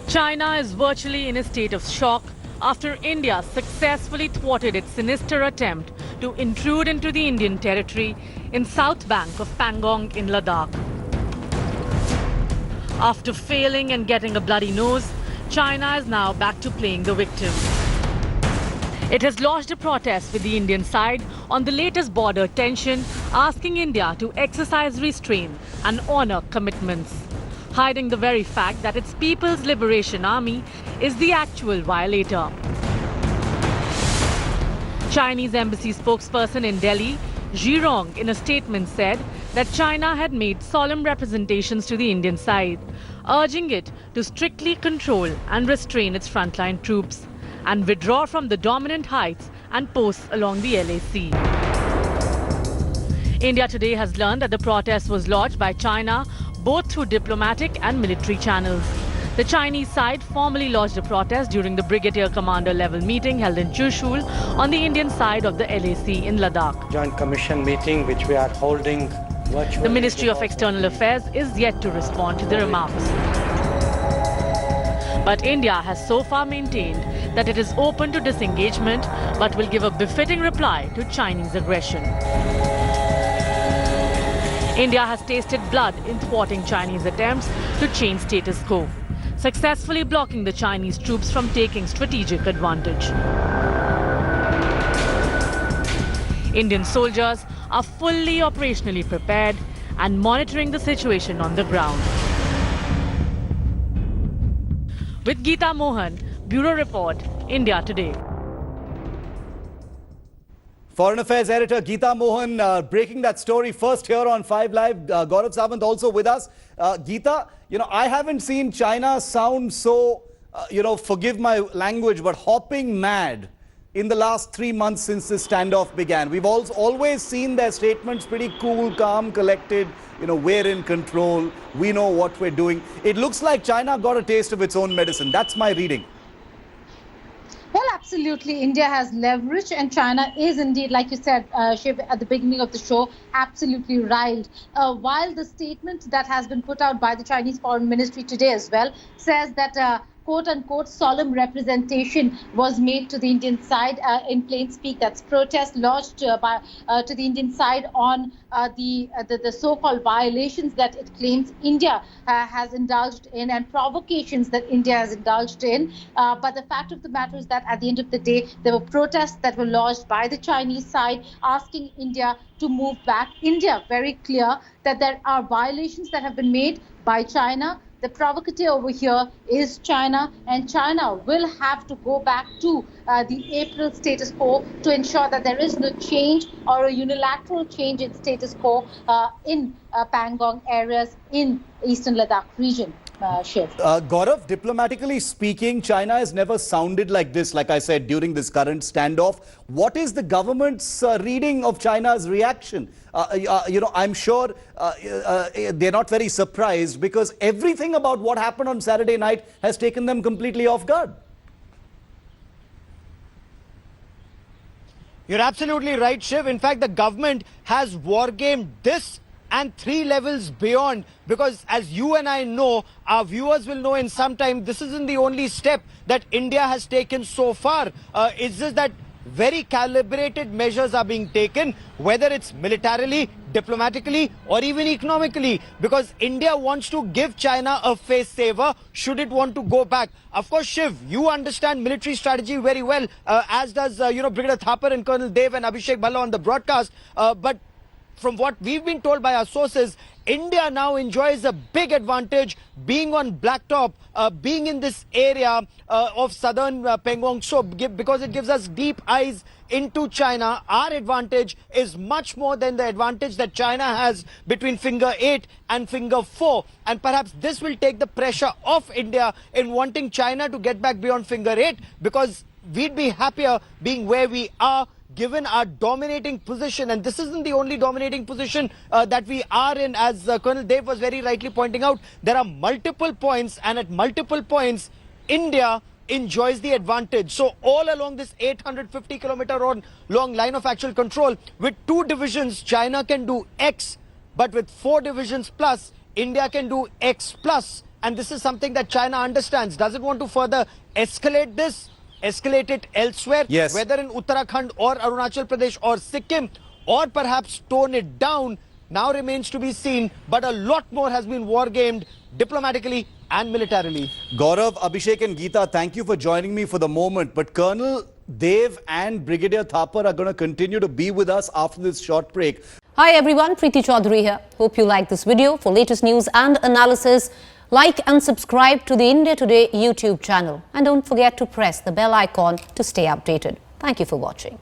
China is virtually in a state of shock after India successfully thwarted its sinister attempt to intrude into the Indian territory in south bank of Pangong in Ladakh. After failing and getting a bloody nose, China is now back to playing the victim. It has lodged a protest with the Indian side on the latest border tension, asking India to exercise restraint and honor commitments, hiding the very fact that its People's Liberation Army is the actual violator. Chinese embassy spokesperson in Delhi, Zhi Rong, in a statement said that China had made solemn representations to the Indian side, urging it to strictly control and restrain its frontline troops and withdraw from the dominant heights and posts along the LAC. India today has learned that the protest was lodged by China both through diplomatic and military channels. The Chinese side formally lodged a protest during the Brigadier Commander level meeting held in Chushul on the Indian side of the LAC in Ladakh. Joint Commission meeting which we are holding virtually. The Ministry of External Affairs is yet to respond to the remarks. But India has so far maintained that it is open to disengagement but will give a befitting reply to Chinese aggression. India has tasted blood in thwarting Chinese attempts to change status quo, successfully blocking the Chinese troops from taking strategic advantage. Indian soldiers are fully operationally prepared and monitoring the situation on the ground. With Geeta Mohan, Bureau Report, India Today. Foreign Affairs Editor Geeta Mohan breaking that story first here on 5 Live. Gaurav Sawant also with us. Geeta, I haven't seen China sound so, forgive my language, but hopping mad in the last 3 months since this standoff began. We've always seen their statements pretty cool, calm, collected. We're in control. We know what we're doing. It looks like China got a taste of its own medicine. That's my reading. Well, absolutely. India has leverage and China is indeed, like you said, Shiv, at the beginning of the show, absolutely riled. While the statement that has been put out by the Chinese Foreign Ministry today as well says that quote-unquote solemn representation was made to the Indian side in plain speak. That's protest lodged to the Indian side on the so-called violations that it claims India has indulged in and provocations that India has indulged in. But the fact of the matter is that at the end of the day, there were protests that were lodged by the Chinese side asking India to move back. India, very clear that there are violations that have been made by China. The provocateur over here is China, and China will have to go back to the April status quo to ensure that there is no change or a unilateral change in status quo in Pangong areas in eastern Ladakh region. Shiv. Gaurav, diplomatically speaking, China has never sounded like this, like I said, during this current standoff. What is the government's reading of China's reaction? I'm sure they're not very surprised because everything about what happened on Saturday night has taken them completely off guard. You're absolutely right, Shiv. In fact, the government has wargamed this and 3 levels beyond, because as you and I know, our viewers will know in some time, this isn't the only step that India has taken so far. It's just that very calibrated measures are being taken, whether it's militarily, diplomatically, or even economically, because India wants to give China a face saver should it want to go back. Of course, Shiv, you understand military strategy very well, as does Brigadier Thapar and Colonel Dev and Abhishek Bhalla on the broadcast. But from what we've been told by our sources, India now enjoys a big advantage being on Blacktop, being in this area of southern Pangong Tso, because it gives us deep eyes into China. Our advantage is much more than the advantage that China has between finger 8 and finger 4. And perhaps this will take the pressure off India in wanting China to get back beyond finger 8, because we'd be happier being where we are, given our dominating position. And this isn't the only dominating position that we are in. As Colonel Dev was very rightly pointing out, there are multiple points, and at multiple points, India enjoys the advantage. So all along this 850-kilometer long line of actual control, with 2 divisions, China can do X, but with 4 divisions plus, India can do X plus. and this is something that China understands, doesn't want to further escalate this, escalate it elsewhere, Yes. whether in Uttarakhand or Arunachal Pradesh or Sikkim, or perhaps tone it down, now remains to be seen. But a lot more has been war-gamed diplomatically and militarily. Gaurav, Abhishek and Geeta, thank you for joining me for the moment. But Colonel Dev and Brigadier Thapar are going to continue to be with us after this short break. Hi everyone, Preeti Chaudhary here. Hope you like this video. For latest news and analysis, like and subscribe to the India Today YouTube channel. And don't forget to press the bell icon to stay updated. Thank you for watching.